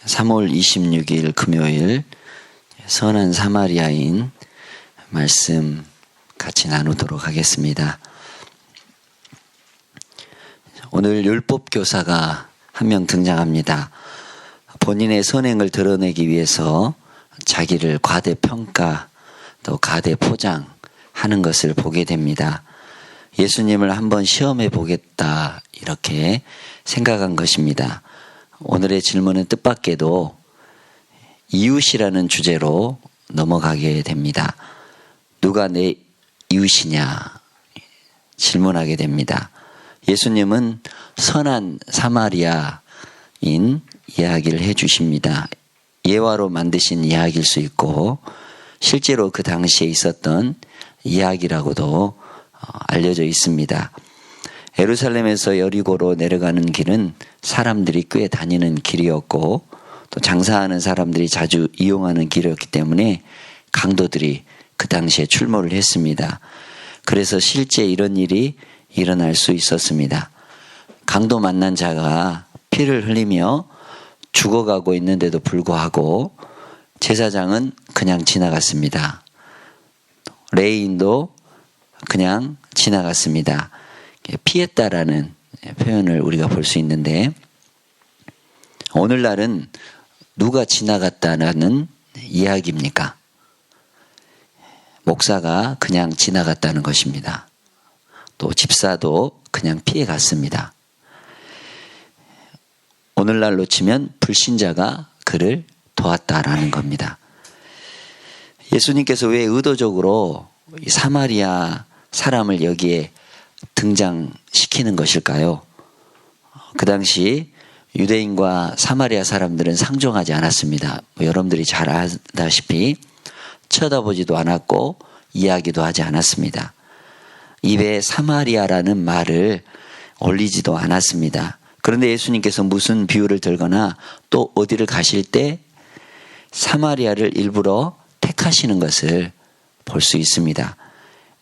3월 26일 금요일 선한 사마리아인 말씀 같이 나누도록 하겠습니다. 오늘 율법교사가 한 명 등장합니다. 본인의 선행을 드러내기 위해서 자기를 과대평가 또 과대포장하는 것을 보게 됩니다. 예수님을 한번 시험해 보겠다 이렇게 생각한 것입니다. 오늘의 질문은 뜻밖에도 이웃이라는 주제로 넘어가게 됩니다. 누가 내 이웃이냐 질문하게 됩니다. 예수님은 선한 사마리아인 이야기를 해주십니다. 예화로 만드신 이야기일 수 있고 실제로 그 당시에 있었던 이야기라고도 알려져 있습니다. 예루살렘에서 여리고로 내려가는 길은 사람들이 꽤 다니는 길이었고 또 장사하는 사람들이 자주 이용하는 길이었기 때문에 강도들이 그 당시에 출몰을 했습니다. 그래서 실제 이런 일이 일어날 수 있었습니다. 강도 만난 자가 피를 흘리며 죽어가고 있는데도 불구하고 제사장은 그냥 지나갔습니다. 레위인도 그냥 지나갔습니다. 피했다라는 표현을 우리가 볼 수 있는데 오늘날은 누가 지나갔다는 이야기입니까? 목사가 그냥 지나갔다는 것입니다. 또 집사도 그냥 피해갔습니다. 오늘날로 치면 불신자가 그를 도왔다라는 겁니다. 예수님께서 왜 의도적으로 이 사마리아 사람을 여기에 등장시키는 것일까요? 그 당시 유대인과 사마리아 사람들은 상종하지 않았습니다. 여러분들이 잘 아다시피 쳐다보지도 않았고 이야기도 하지 않았습니다. 입에 사마리아라는 말을 올리지도 않았습니다. 그런데 예수님께서 무슨 비유를 들거나 또 어디를 가실 때 사마리아를 일부러 택하시는 것을 볼 수 있습니다.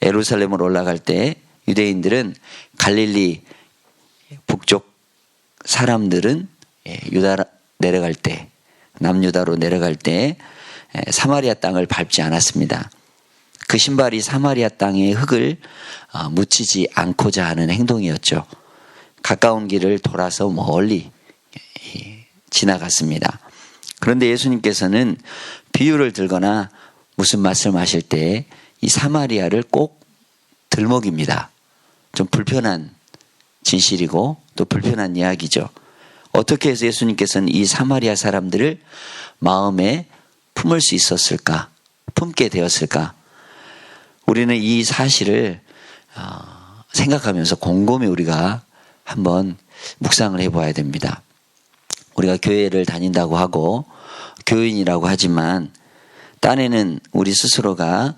예루살렘으로 올라갈 때 유대인들은 갈릴리 북쪽 사람들은 유다 내려갈 때 남유다로 내려갈 때 사마리아 땅을 밟지 않았습니다. 그 신발이 사마리아 땅의 흙을 묻히지 않고자 하는 행동이었죠. 가까운 길을 돌아서 멀리 지나갔습니다. 그런데 예수님께서는 비유를 들거나 무슨 말씀하실 때 이 사마리아를 꼭 들먹입니다. 좀 불편한 진실이고 또 불편한 이야기죠. 어떻게 해서 예수님께서는 이 사마리아 사람들을 마음에 품을 수 있었을까? 품게 되었을까? 우리는 이 사실을 생각하면서 곰곰이 우리가 한번 묵상을 해봐야 됩니다. 우리가 교회를 다닌다고 하고 교인이라고 하지만 딴에는 우리 스스로가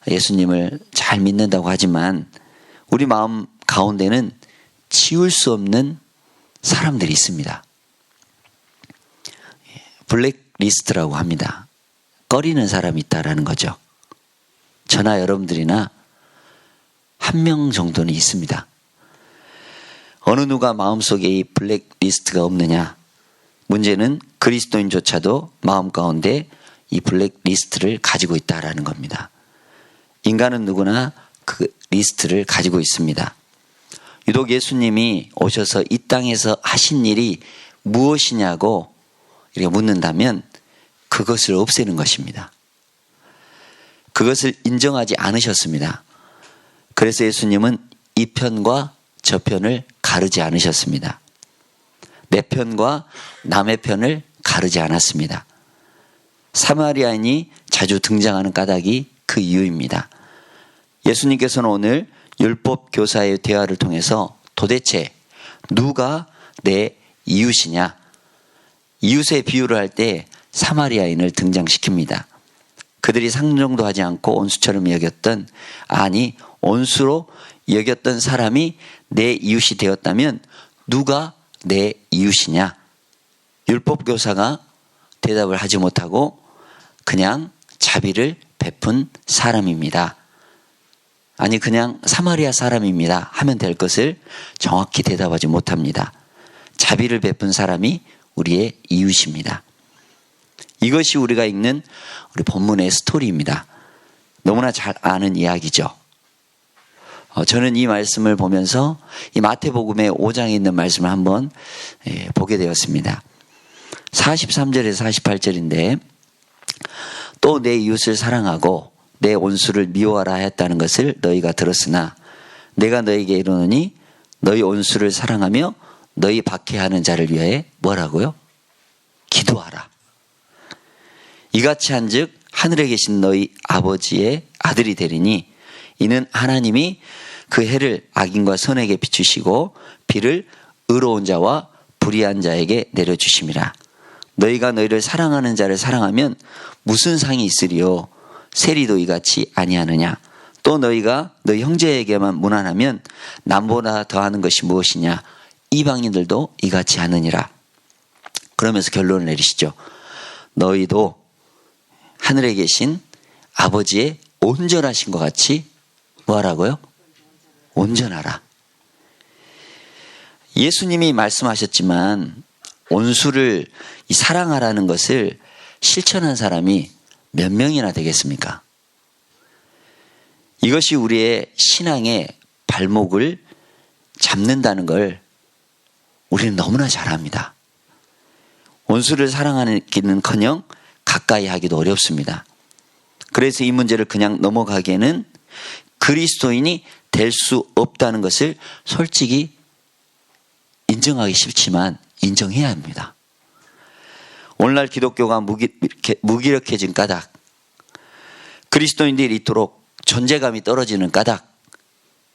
예수님을 잘 믿는다고 하지만 우리 마음 가운데는 지울 수 없는 사람들이 있습니다. 블랙리스트라고 합니다. 꺼리는 사람이 있다라는 거죠. 저나 여러분들이나 한 명 정도는 있습니다. 어느 누가 마음속에 이 블랙리스트가 없느냐? 문제는 그리스도인조차도 마음 가운데 이 블랙리스트를 가지고 있다라는 겁니다. 인간은 누구나 그 리스트를 가지고 있습니다. 유독 예수님이 오셔서 이 땅에서 하신 일이 무엇이냐고 이렇게 묻는다면 그것을 없애는 것입니다. 그것을 인정하지 않으셨습니다. 그래서 예수님은 이 편과 저 편을 가르지 않으셨습니다. 내 편과 남의 편을 가르지 않았습니다. 사마리아인이 자주 등장하는 까닭이 그 이유입니다. 예수님께서는 오늘 율법 교사의 대화를 통해서 도대체 누가 내 이웃이냐? 이웃의 비유를 할 때 사마리아인을 등장시킵니다. 그들이 상종도 하지 않고 온수처럼 여겼던 온수로 여겼던 사람이 내 이웃이 되었다면 누가 내 이웃이냐? 율법 교사가 대답을 하지 못하고 그냥 자비를 베푼 사람입니다. 그냥 사마리아 사람입니다 하면 될 것을 정확히 대답하지 못합니다. 자비를 베푼 사람이 우리의 이웃입니다. 이것이 우리가 읽는 우리 본문의 스토리입니다. 너무나 잘 아는 이야기죠. 저는 이 말씀을 보면서 이 마태복음의 5장에 있는 말씀을 한번 보게 되었습니다. 43절에서 48절인데 또 내 이웃을 사랑하고 내 온수를 미워하라 했다는 것을 너희가 들었으나 내가 너희에게 이르노니 너희 온수를 사랑하며 너희 박해하는 자를 위하여 뭐라고요? 기도하라. 이같이 한즉 하늘에 계신 너희 아버지의 아들이 되리니 이는 하나님이 그 해를 악인과 선에게 비추시고 비를 의로운 자와 불의한 자에게 내려주심이라. 너희가 너희를 사랑하는 자를 사랑하면 무슨 상이 있으리요? 세리도 이같이 아니하느냐? 또 너희가 너희 형제에게만 무난하면 남보다 더하는 것이 무엇이냐? 이방인들도 이같이 하느니라. 그러면서 결론을 내리시죠. 너희도 하늘에 계신 아버지의 온전하신 것 같이 뭐하라고요? 온전하라. 예수님이 말씀하셨지만 온수를 사랑하라는 것을 실천한 사람이 몇 명이나 되겠습니까? 이것이 우리의 신앙의 발목을 잡는다는 걸 우리는 너무나 잘 압니다. 온수를 사랑하기는커녕 가까이 하기도 어렵습니다. 그래서 이 문제를 그냥 넘어가기에는 그리스도인이 될 수 없다는 것을 솔직히 인정하기 싫지만 인정해야 합니다. 오늘날 기독교가 무기력해진 까닭, 그리스도인들이 이토록 존재감이 떨어지는 까닭,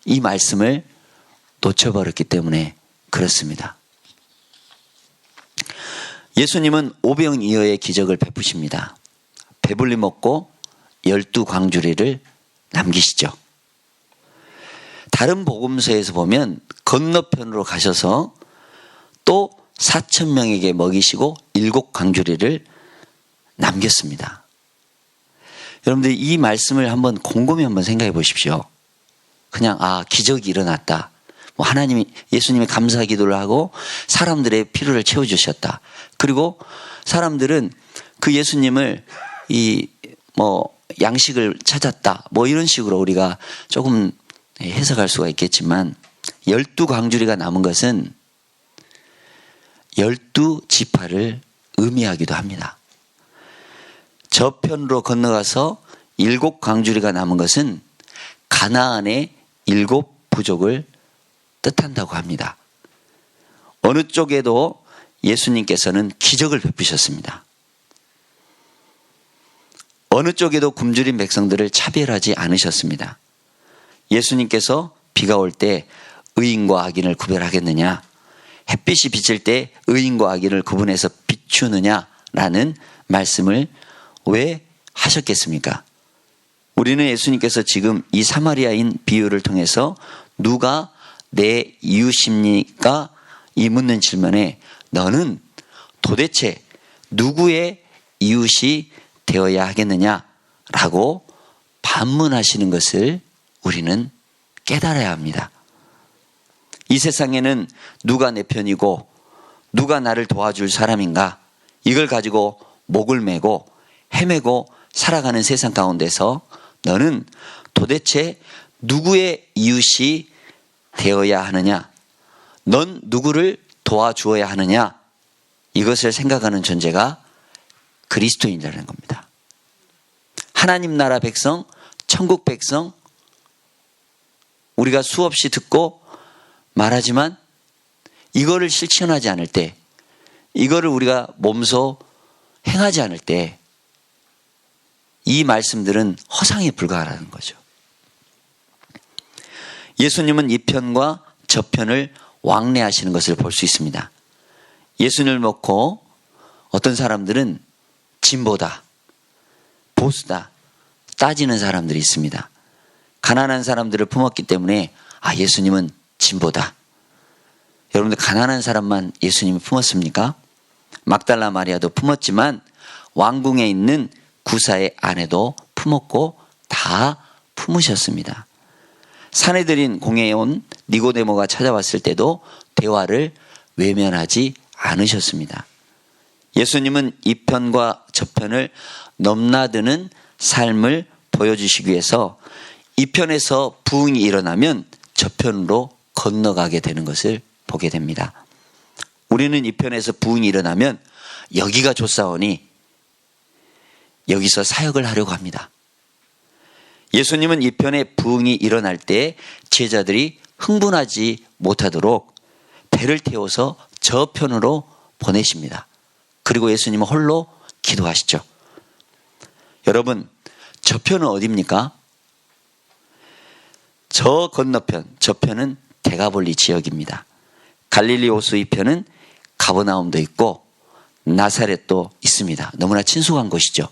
이 말씀을 놓쳐버렸기 때문에 그렇습니다. 예수님은 오병이어의 기적을 베푸십니다. 배불리 먹고 12광주리를 남기시죠. 다른 복음서에서 보면 건너편으로 가셔서 또 4,000명에게 먹이시고 7광주리를 남겼습니다. 여러분들 이 말씀을 한번 곰곰이 한번 생각해 보십시오. 그냥 기적이 일어났다. 하나님이 예수님이 감사 기도를 하고 사람들의 필요를 채워주셨다. 그리고 사람들은 그 예수님을 양식을 찾았다. 이런 식으로 우리가 조금 해석할 수가 있겠지만 12광주리가 남은 것은 12지파를 의미하기도 합니다. 저편으로 건너가서 7광주리가 남은 것은 가나안의 7부족을 뜻한다고 합니다. 어느 쪽에도 예수님께서는 기적을 베푸셨습니다. 어느 쪽에도 굶주린 백성들을 차별하지 않으셨습니다. 예수님께서 비가 올 때 의인과 악인을 구별하겠느냐? 햇빛이 비칠 때 의인과 악인을 구분해서 비추느냐라는 말씀을 왜 하셨겠습니까? 우리는 예수님께서 지금 이 사마리아인 비유를 통해서 누가 내 이웃입니까? 이 묻는 질문에 너는 도대체 누구의 이웃이 되어야 하겠느냐라고 반문하시는 것을 우리는 깨달아야 합니다. 이 세상에는 누가 내 편이고 누가 나를 도와줄 사람인가, 이걸 가지고 목을 메고 헤매고 살아가는 세상 가운데서 너는 도대체 누구의 이웃이 되어야 하느냐, 넌 누구를 도와주어야 하느냐, 이것을 생각하는 존재가 그리스도인이라는 겁니다. 하나님 나라 백성, 천국 백성, 우리가 수없이 듣고 말하지만 이거를 실천하지 않을 때, 이거를 우리가 몸소 행하지 않을 때 이 말씀들은 허상에 불과하다는 거죠. 예수님은 이 편과 저 편을 왕래하시는 것을 볼 수 있습니다. 예수님을 놓고 어떤 사람들은 진보다, 보수다 따지는 사람들이 있습니다. 가난한 사람들을 품었기 때문에 예수님은 진보다. 여러분들 가난한 사람만 예수님이 품었습니까? 막달라 마리아도 품었지만 왕궁에 있는 구사의 아내도 품었고 다 품으셨습니다. 사내들인 공회에 온 니고데모가 찾아왔을 때도 대화를 외면하지 않으셨습니다. 예수님은 이 편과 저편을 넘나드는 삶을 보여주시기 위해서 이 편에서 부흥이 일어나면 저편으로 건너가게 되는 것을 보게 됩니다. 우리는 이 편에서 부흥이 일어나면 여기가 좋사오니 여기서 사역을 하려고 합니다. 예수님은 이 편에 부흥이 일어날 때 제자들이 흥분하지 못하도록 배를 태워서 저편으로 보내십니다. 그리고 예수님은 홀로 기도하시죠. 여러분, 저편은 어디입니까? 저 건너편, 저편은 데가볼리 지역입니다. 갈릴리 호수 이편은 가버나움도 있고 나사렛도 있습니다. 너무나 친숙한 곳이죠.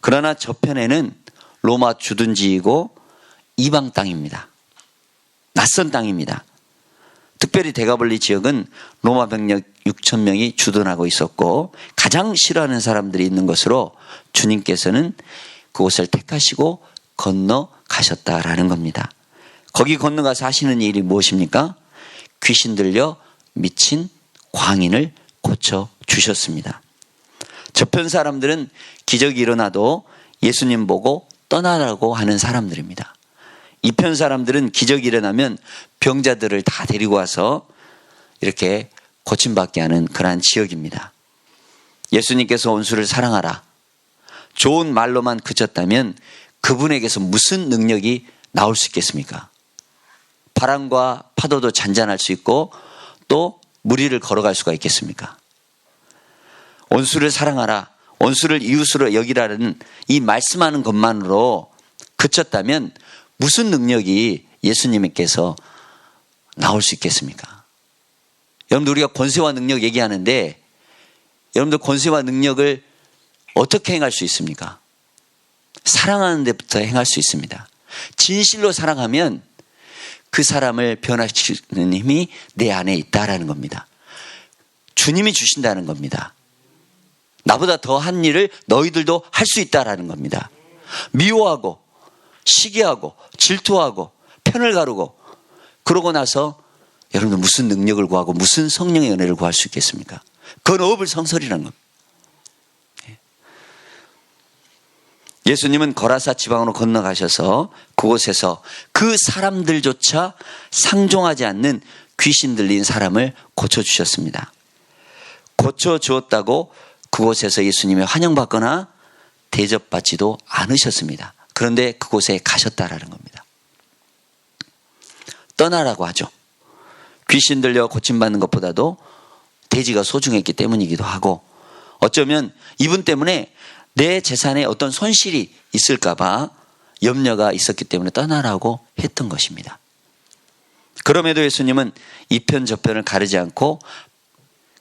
그러나 저편에는 로마 주둔지이고 이방 땅입니다. 낯선 땅입니다. 특별히 데가볼리 지역은 로마 병력 6,000명이 주둔하고 있었고 가장 싫어하는 사람들이 있는 것으로 주님께서는 그곳을 택하시고 건너가셨다라는 겁니다. 거기 건너가서 하시는 일이 무엇입니까? 귀신 들려 미친 광인을 고쳐주셨습니다. 저편 사람들은 기적이 일어나도 예수님 보고 떠나라고 하는 사람들입니다. 이 편 사람들은 기적이 일어나면 병자들을 다 데리고 와서 이렇게 고침받게 하는 그러한 지역입니다. 예수님께서 온수를 사랑하라. 좋은 말로만 그쳤다면 그분에게서 무슨 능력이 나올 수 있겠습니까? 바람과 파도도 잔잔할 수 있고 또 물 위를 걸어갈 수가 있겠습니까? 온수를 사랑하라. 온수를 이웃으로 여기라는 이 말씀하는 것만으로 그쳤다면 무슨 능력이 예수님께서 나올 수 있겠습니까? 여러분들 우리가 권세와 능력 얘기하는데 여러분들 권세와 능력을 어떻게 행할 수 있습니까? 사랑하는 데부터 행할 수 있습니다. 진실로 사랑하면 그 사람을 변화시키는 힘이 내 안에 있다라는 겁니다. 주님이 주신다는 겁니다. 나보다 더한 일을 너희들도 할 수 있다라는 겁니다. 미워하고 시기하고 질투하고 편을 가르고 그러고 나서 여러분들 무슨 능력을 구하고 무슨 성령의 은혜를 구할 수 있겠습니까? 그건 어불 성설이라는 겁니다. 예수님은 거라사 지방으로 건너가셔서 그곳에서 그 사람들조차 상종하지 않는 귀신 들린 사람을 고쳐주셨습니다. 고쳐주었다고 그곳에서 예수님이 환영받거나 대접받지도 않으셨습니다. 그런데 그곳에 가셨다라는 겁니다. 떠나라고 하죠. 귀신 들려 고침받는 것보다도 돼지가 소중했기 때문이기도 하고 어쩌면 이분 때문에 내 재산에 어떤 손실이 있을까봐 염려가 있었기 때문에 떠나라고 했던 것입니다. 그럼에도 예수님은 이편 저편을 가르지 않고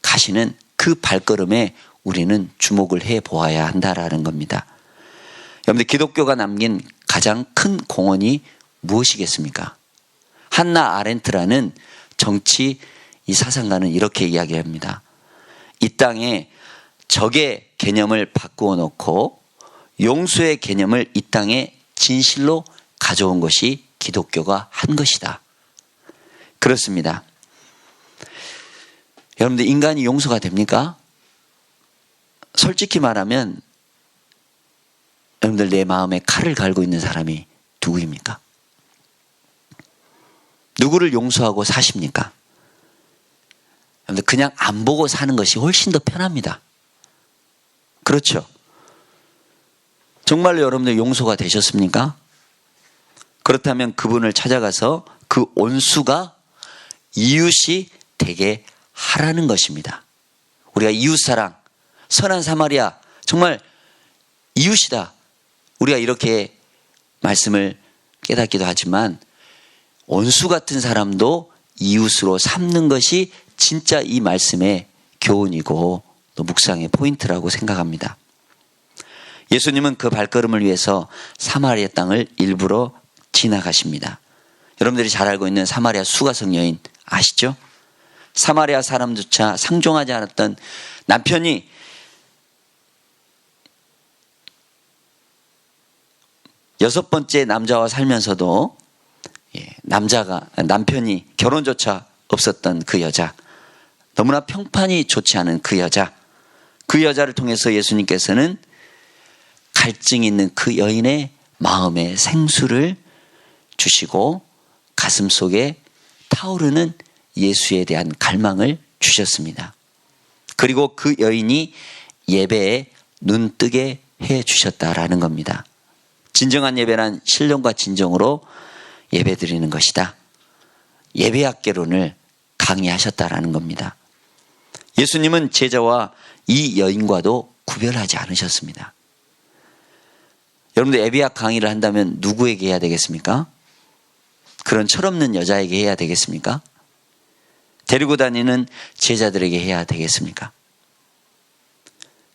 가시는 그 발걸음에 우리는 주목을 해 보아야 한다라는 겁니다. 여러분들 기독교가 남긴 가장 큰 공헌이 무엇이겠습니까? 한나 아렌트라는 정치 이 사상가는 이렇게 이야기합니다. 이 땅에 적의 개념을 바꾸어 놓고 용서의 개념을 이 땅에 진실로 가져온 것이 기독교가 한 것이다. 그렇습니다. 여러분들 인간이 용서가 됩니까? 솔직히 말하면 여러분들 내 마음에 칼을 갈고 있는 사람이 누구입니까? 누구를 용서하고 사십니까? 여러분들 그냥 안 보고 사는 것이 훨씬 더 편합니다. 그렇죠? 정말로 여러분들 용서가 되셨습니까? 그렇다면 그분을 찾아가서 그 온수가 이웃이 되게 하라는 것입니다. 우리가 이웃사랑, 선한 사마리아, 정말 이웃이다. 우리가 이렇게 말씀을 깨닫기도 하지만 온수 같은 사람도 이웃으로 삼는 것이 진짜 이 말씀의 교훈이고 또 묵상의 포인트라고 생각합니다. 예수님은 그 발걸음을 위해서 사마리아 땅을 일부러 지나가십니다. 여러분들이 잘 알고 있는 사마리아 수가성 여인 아시죠? 사마리아 사람조차 상종하지 않았던 남편이 여섯 번째 남자와 살면서도 남편이 결혼조차 없었던 그 여자, 너무나 평판이 좋지 않은 그 여자, 그 여자를 통해서 예수님께서는 갈증이 있는 그 여인의 마음에 생수를 주시고 가슴 속에 타오르는 예수에 대한 갈망을 주셨습니다. 그리고 그 여인이 예배에 눈뜨게 해 주셨다라는 겁니다. 진정한 예배란 신령과 진정으로 예배 드리는 것이다. 예배학개론을 강의하셨다라는 겁니다. 예수님은 제자와 이 여인과도 구별하지 않으셨습니다. 여러분들 예배학 강의를 한다면 누구에게 해야 되겠습니까? 그런 철없는 여자에게 해야 되겠습니까? 데리고 다니는 제자들에게 해야 되겠습니까?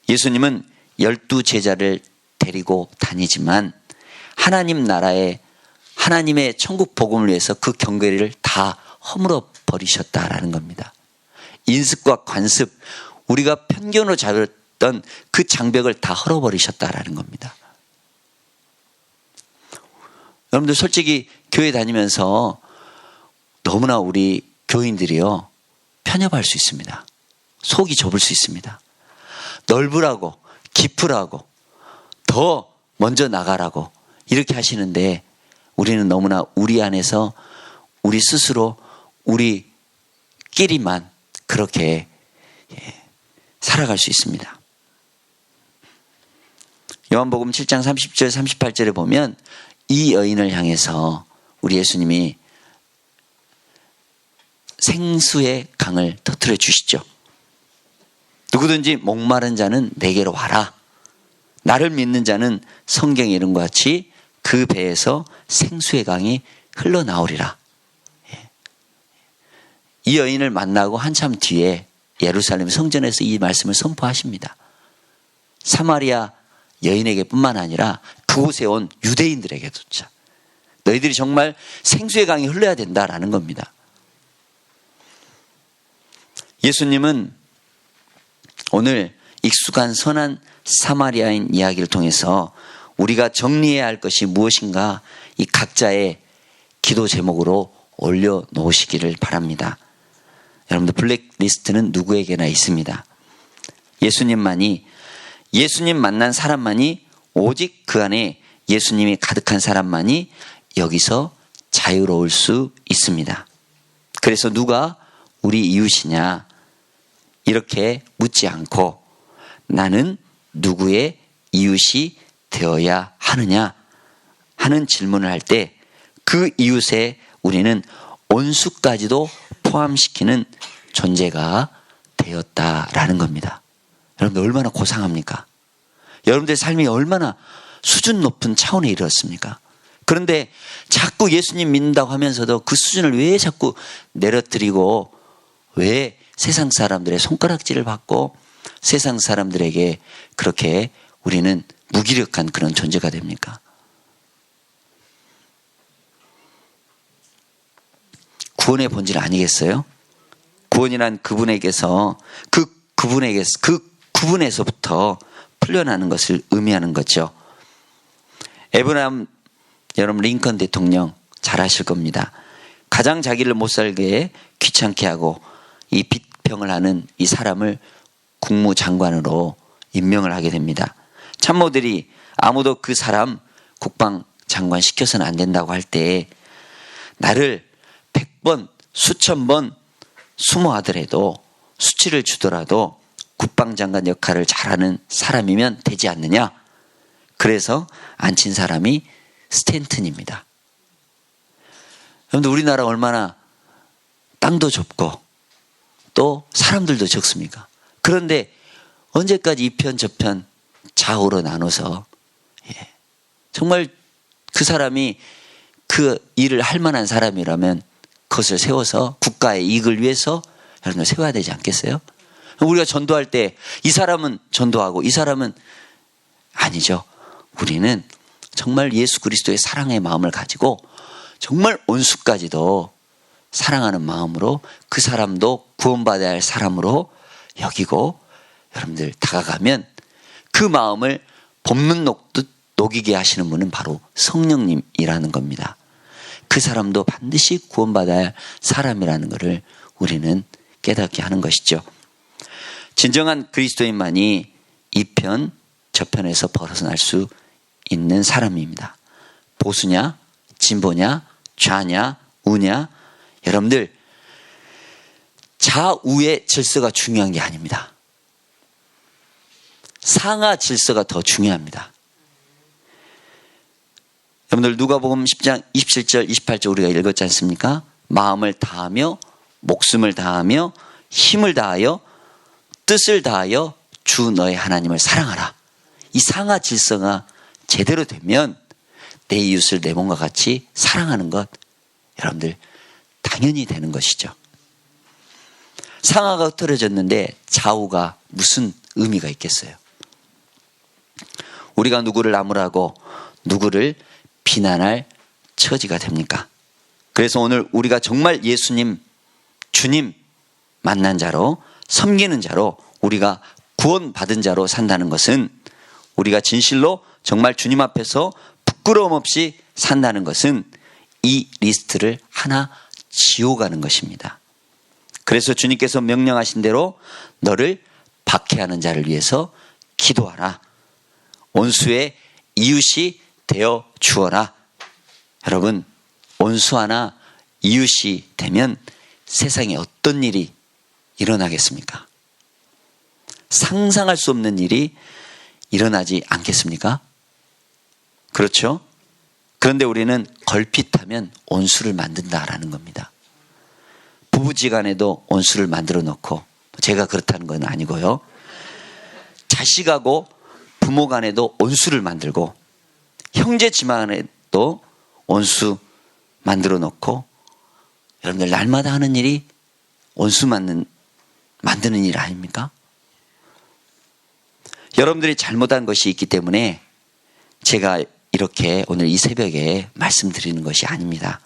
예수님은 12제자를 데리고 다니지만 하나님 나라에 하나님의 천국 복음을 위해서 그 경계를 다 허물어 버리셨다라는 겁니다. 인습과 관습, 우리가 편견으로 잡았던 그 장벽을 다 헐어버리셨다라는 겁니다. 여러분들 솔직히 교회 다니면서 너무나 우리 교인들이요 편협할 수 있습니다. 속이 좁을 수 있습니다. 넓으라고, 깊으라고, 더 먼저 나가라고 이렇게 하시는데 우리는 너무나 우리 안에서 우리 스스로 우리끼리만 그렇게 살아갈 수 있습니다. 요한복음 7장 30절 38절에 보면 이 여인을 향해서 우리 예수님이 생수의 강을 터뜨려 주시죠. 누구든지 목마른 자는 내게로 와라. 나를 믿는 자는 성경의 이름과 같이 그 배에서 생수의 강이 흘러나오리라. 이 여인을 만나고 한참 뒤에 예루살렘 성전에서 이 말씀을 선포하십니다. 사마리아 여인에게 뿐만 아니라 그곳에 온 유대인들에게조차 너희들이 정말 생수의 강이 흘러야 된다라는 겁니다. 예수님은 오늘 익숙한 선한 사마리아인 이야기를 통해서 우리가 정리해야 할 것이 무엇인가 이 각자의 기도 제목으로 올려놓으시기를 바랍니다. 여러분들 블랙리스트는 누구에게나 있습니다. 예수님 만난 사람만이 오직 그 안에 예수님이 가득한 사람만이 여기서 자유로울 수 있습니다. 그래서 누가 우리 이웃이냐 이렇게 묻지 않고 나는 누구의 이웃이 되어야 하느냐 하는 질문을 할 때 그 이웃에 우리는 온수까지도 포함시키는 존재가 되었다라는 겁니다. 여러분들 얼마나 고상합니까? 여러분들의 삶이 얼마나 수준 높은 차원에 이르렀습니까? 그런데 자꾸 예수님 믿는다고 하면서도 그 수준을 왜 자꾸 내려뜨리고 왜 세상 사람들의 손가락질을 받고 세상 사람들에게 그렇게 우리는 무기력한 그런 존재가 됩니까? 구원의 본질 아니겠어요? 구원이란 그분에게서 그 구분에서부터 풀려나는 것을 의미하는 거죠. 에브라함 여러분 링컨 대통령 잘 아실 겁니다. 가장 자기를 못 살게 귀찮게 하고 이 비평을 하는 이 사람을 국무장관으로 임명을 하게 됩니다. 참모들이 아무도 그 사람 국방장관 시켜서는 안 된다고 할 때 나를 100번 수천 번 수모하더라도 수치를 주더라도 국방장관 역할을 잘하는 사람이면 되지 않느냐. 그래서 앉힌 사람이 스탠튼입니다. 여러분들 우리나라 얼마나 땅도 좁고 또 사람들도 적습니까? 그런데 언제까지 이 편 저 편 좌우로 나눠서 정말 그 사람이 그 일을 할 만한 사람이라면 그것을 세워서 국가의 이익을 위해서 여러분들 세워야 되지 않겠어요? 우리가 전도할 때 이 사람은 전도하고 이 사람은 아니죠. 우리는 정말 예수 그리스도의 사랑의 마음을 가지고 정말 온수까지도 사랑하는 마음으로 그 사람도 구원받아야 할 사람으로 여기고 여러분들 다가가면 그 마음을 봄눈 녹듯 녹이게 하시는 분은 바로 성령님이라는 겁니다. 그 사람도 반드시 구원받아야 할 사람이라는 것을 우리는 깨닫게 하는 것이죠. 진정한 그리스도인만이 이 편, 저 편에서 벗어날 수 있는 사람입니다. 보수냐, 진보냐, 좌냐, 우냐. 여러분들, 좌우의 질서가 중요한 게 아닙니다. 상하 질서가 더 중요합니다. 여러분들 누가복음 10장 27절 28절 우리가 읽었지 않습니까? 마음을 다하며 목숨을 다하며 힘을 다하여 뜻을 다하여 주 너의 하나님을 사랑하라. 이 상하 질서가 제대로 되면 내 이웃을 내 몸과 같이 사랑하는 것, 여러분들 당연히 되는 것이죠. 상하가 흐트러졌는데 좌우가 무슨 의미가 있겠어요? 우리가 누구를 나무라고 누구를 비난할 처지가 됩니까? 그래서 오늘 우리가 정말 예수님, 주님 만난 자로, 섬기는 자로, 우리가 구원받은 자로 산다는 것은, 우리가 진실로 정말 주님 앞에서 부끄러움 없이 산다는 것은 이 리스트를 하나 지워가는 것입니다. 그래서 주님께서 명령하신 대로 너를 박해하는 자를 위해서 기도하라. 원수의 이웃이 되어 주어라. 여러분, 원수 하나 이웃이 되면 세상에 어떤 일이 일어나겠습니까? 상상할 수 없는 일이 일어나지 않겠습니까? 그렇죠? 그런데 우리는 걸핏하면 원수를 만든다라는 겁니다. 부부지간에도 원수를 만들어 놓고, 제가 그렇다는 건 아니고요. 자식하고 부모 간에도 원수를 만들고, 형제 집안에도 원수 만들어 놓고, 여러분들 날마다 하는 일이 원수 만드는 일 아닙니까? 여러분들이 잘못한 것이 있기 때문에 제가 이렇게 오늘 이 새벽에 말씀드리는 것이 아닙니다.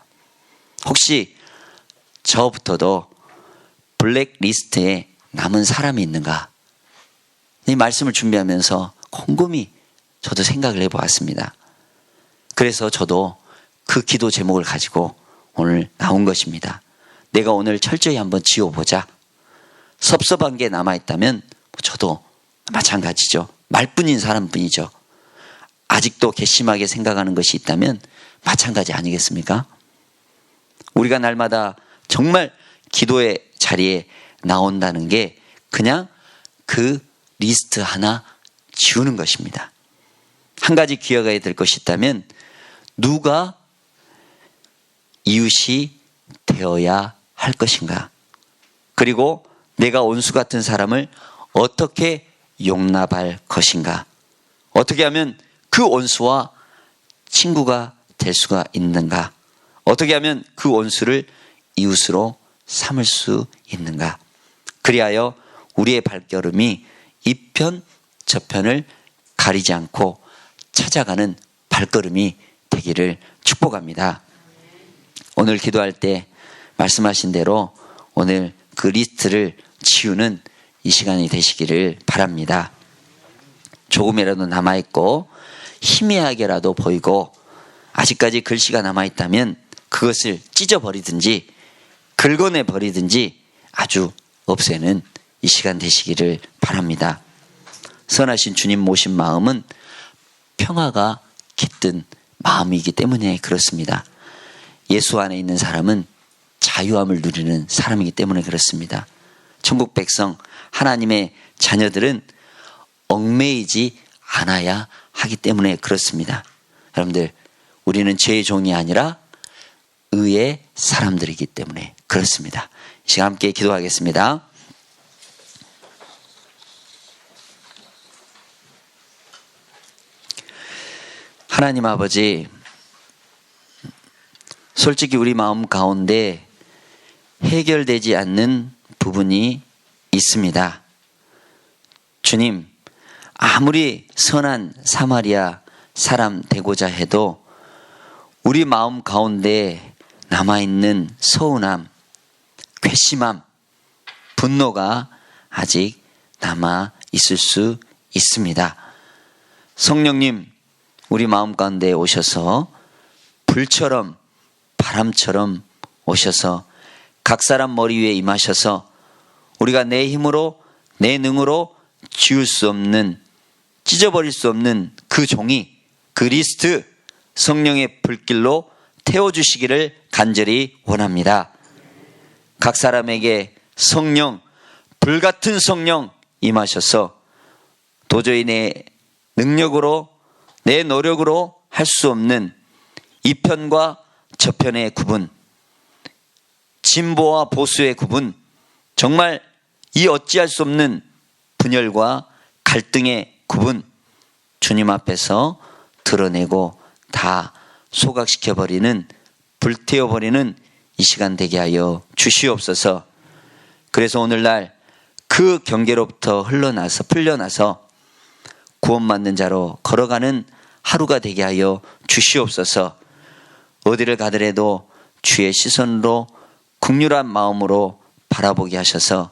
혹시 저부터도 블랙리스트에 남은 사람이 있는가? 이 말씀을 준비하면서 곰곰이 저도 생각을 해보았습니다. 그래서 저도 그 기도 제목을 가지고 오늘 나온 것입니다. 내가 오늘 철저히 한번 지워보자. 섭섭한 게 남아있다면 저도 마찬가지죠. 말뿐인 사람뿐이죠. 아직도 괘씸하게 생각하는 것이 있다면 마찬가지 아니겠습니까? 우리가 날마다 정말 기도의 자리에 나온다는 게 그냥 그 리스트 하나 지우는 것입니다. 한 가지 기억해야 될 것이 있다면, 누가 이웃이 되어야 할 것인가? 그리고 내가 원수 같은 사람을 어떻게 용납할 것인가? 어떻게 하면 그 원수와 친구가 될 수가 있는가? 어떻게 하면 그 원수를 이웃으로 삼을 수 있는가? 그리하여 우리의 발걸음이 이 편, 저 편을 가리지 않고 찾아가는 발걸음이 되기를 축복합니다. 오늘 기도할 때 말씀하신 대로 오늘 그 리스트를 지우는 이 시간이 되시기를 바랍니다. 조금이라도 남아있고 희미하게라도 보이고 아직까지 글씨가 남아있다면 그것을 찢어버리든지 긁어내버리든지 아주 없애는 이 시간 되시기를 바랍니다. 선하신 주님 모신 마음은 평화가 깃든 마음이기 때문에 그렇습니다. 예수 안에 있는 사람은 자유함을 누리는 사람이기 때문에 그렇습니다. 천국 백성, 하나님의 자녀들은 얽매이지 않아야 하기 때문에 그렇습니다. 여러분들, 우리는 죄의 종이 아니라 의의 사람들이기 때문에 그렇습니다. 이 시간 함께 기도하겠습니다. 하나님 아버지, 솔직히 우리 마음 가운데 해결되지 않는 부분이 있습니다. 주님, 아무리 선한 사마리아 사람 되고자 해도 우리 마음 가운데 남아있는 서운함, 괘씸함, 분노가 아직 남아있을 수 있습니다. 성령님, 우리 마음 가운데 오셔서 불처럼 바람처럼 오셔서 각 사람 머리 위에 임하셔서 우리가 내 힘으로 내 능으로 지울 수 없는 찢어버릴 수 없는 그 종이 그리스도 성령의 불길로 태워주시기를 간절히 원합니다. 각 사람에게 성령, 불같은 성령 임하셔서 도저히 내 능력으로, 내 노력으로 할 수 없는 이 편과 저 편의 구분, 진보와 보수의 구분, 정말 이 어찌할 수 없는 분열과 갈등의 구분, 주님 앞에서 드러내고 다 소각시켜버리는, 불태워버리는 이 시간 되게 하여 주시옵소서. 그래서 오늘날 그 경계로부터 풀려나서 구원받는 자로 걸어가는 하루가 되게 하여 주시옵소서. 어디를 가더라도 주의 시선으로 긍휼한 마음으로 바라보게 하셔서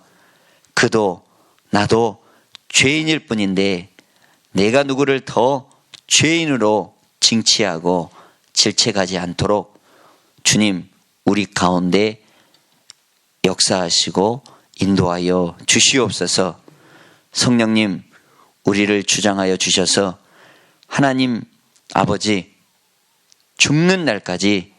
그도 나도 죄인일 뿐인데 내가 누구를 더 죄인으로 징치하고 질책하지 않도록 주님 우리 가운데 역사하시고 인도하여 주시옵소서. 성령님 우리를 주장하여 주셔서 하나님 아버지 죽는 날까지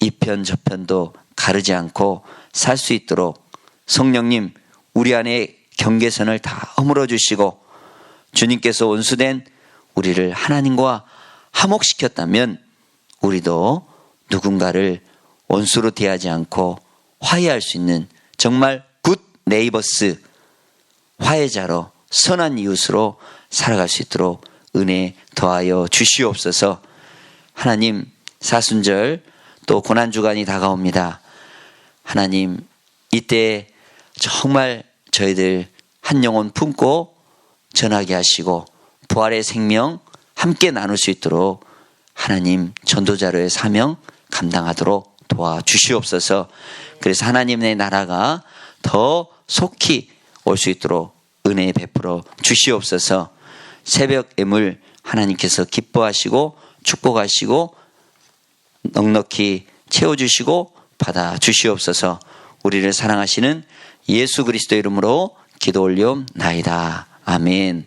이 편 저편도 가르지 않고 살 수 있도록 성령님 우리 안에 경계선을 다 허물어 주시고 주님께서 원수된 우리를 하나님과 화목시켰다면 우리도 누군가를 원수로 대하지 않고 화해할 수 있는 정말 굿 네이버스, 화해자로 선한 이웃으로 살아갈 수 있도록 은혜 더하여 주시옵소서. 하나님 사순절 또 고난주간이 다가옵니다. 하나님 이때 정말 저희들 한 영혼 품고 전하게 하시고 부활의 생명 함께 나눌 수 있도록 하나님 전도자로의 사명 감당하도록 도와주시옵소서. 그래서 하나님의 나라가 더 속히 올 수 있도록 은혜 베풀어 주시옵소서. 새벽 예물 하나님께서 기뻐하시고 축복하시고 넉넉히 채워주시고 받아 주시옵소서. 우리를 사랑하시는 예수 그리스도 이름으로 기도 올리옵나이다. 아멘.